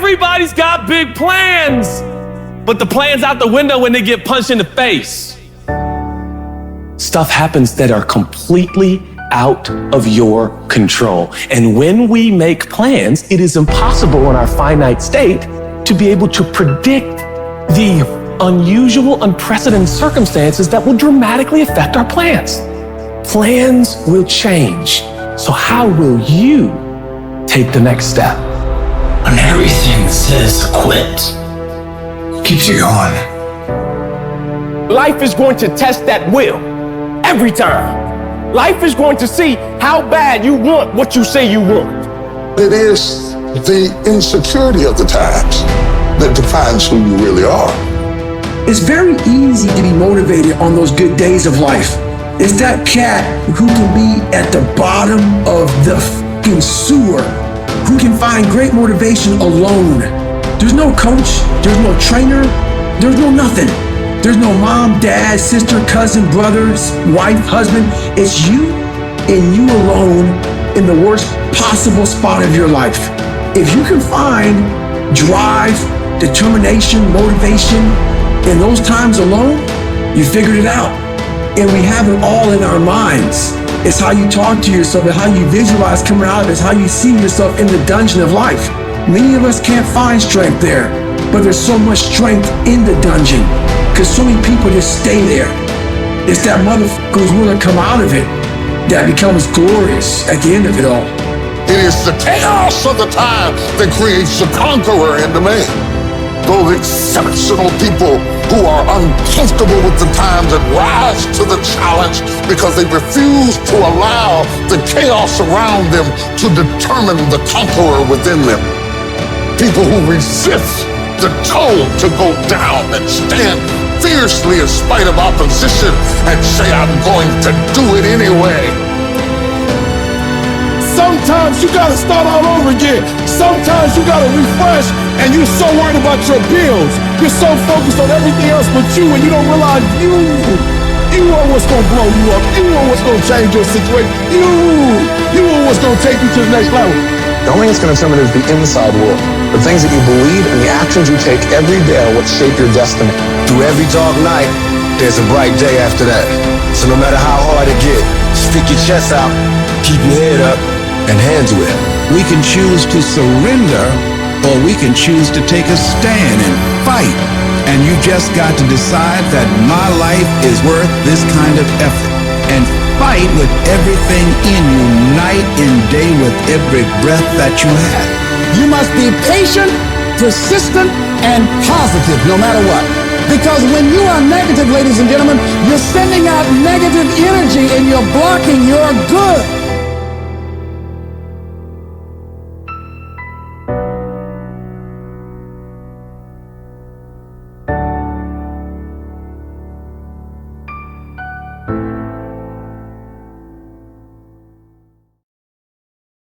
Everybody's got big plans, but the plan's out the window when they get punched in the face. Stuff happens that are completely out of your control. And when we make plans, it is impossible in our finite state to be able to predict the unusual, unprecedented circumstances that will dramatically affect our plans. Plans will change. So how will you take the next step? When everything says quit, keeps you going. Life is going to test that will every time. Life is going to see how bad you want what you say you want. It is the insecurity of the times that defines who you really are. It's very easy to be motivated on those good days of life. It's that cat who can be at the bottom of the fucking sewer, who can find great motivation alone. There's no coach, there's no trainer, there's no nothing. There's no mom, dad, sister, cousin, brothers, wife, husband. It's you and you alone in the worst possible spot of your life. If you can find drive, determination, motivation in those times alone, you figured it out. And we have it all in our minds. It's how you talk to yourself, it's how you visualize coming out of it, it's how you see yourself in the dungeon of life. Many of us can't find strength there, but there's so much strength in the dungeon because so many people just stay there. It's that motherfucker who's willing to come out of it that becomes glorious at the end of it all. It is the chaos of the time that creates the conqueror in the man. Those exceptional people who are uncomfortable with the times and rise to the challenge because they refuse to allow the chaos around them to determine the conqueror within them. People who resist the toll to go down and stand fiercely in spite of opposition and say, I'm going to do it anyway. Sometimes you gotta start all over again. Sometimes you gotta refresh and you're so worried about your bills. You're so focused on everything else but you and you don't realize you are what's gonna blow you up. You are what's gonna change your situation. You are what's gonna take you to the next level. The only thing that's gonna determine is the inside world. The things that you believe and the actions you take every day are what shape your destiny. Through every dark night, there's a bright day after that. So no matter how hard it gets, stick your chest out, keep your head up, and handle it. We can choose to surrender, or we can choose to take a stand and fight. And you just got to decide that my life is worth this kind of effort. And fight with everything in you, night and day, with every breath that you have. You must be patient, persistent, and positive no matter what. Because when you are negative, ladies and gentlemen, you're sending out negative energy and you're blocking your good.